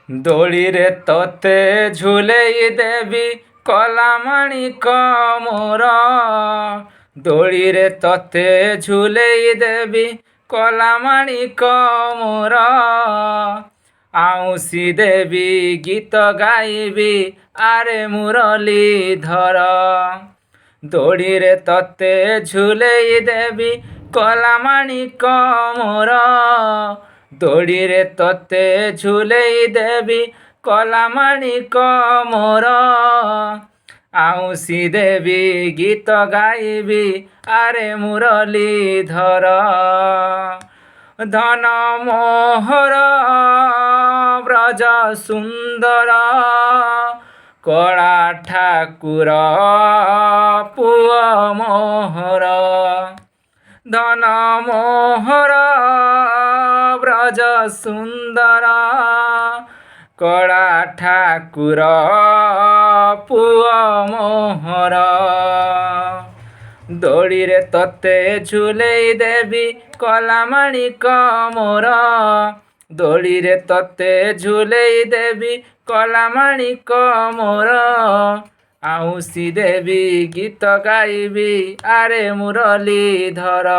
ଦୋଳିରେ ତତେ ଝୁଲେଇ ଦେବି କଲା ମାଣିକ ମୋର। ଦୋଳିରେ ତତେ ଝୁଲେଇ ଦେବି କଲା ମାଣିକ ମୋର। ଆଉଁସି ଦେବି ଗୀତ ଗାଇବି ଆରେ ମୁରଲୀଧର। ଦୋଳିରେ ତତେ ଝୁଲେଇ ଦେବି କଲା ମାଣିକ ମୋର। ଦୋଳିରେ ତତେ ଝୁଲେଇ ଦେବି କଲା ମାଣିକ ମୋର। ଆଉଁସି ଦେବି ଗୀତ ଗାଇବି ଆରେ ମୁରଲୀଧର। ଧନ ମୋହର ବ୍ରଜ ସୁନ୍ଦର କଳା ଠାକୁର ପୁଅ ମୋହର। ଧନ ମୋହର ବ୍ରଜ ସୁନ୍ଦର କଳା ଠାକୁର ପୁଅ ମୋହର। ଦୋଳିରେ ତତେ ଝୁଲେଇ ଦେବି କଲା ମାଣିକ ମୋର। ଦୋଳିରେ ତତେ ଝୁଲେଇ ଦେବି କଲା ମାଣିକ ମୋର। ଆଉଁସି ଦେବି ଗୀତ ଗାଇବି ଆରେ ମୁରଲୀଧର।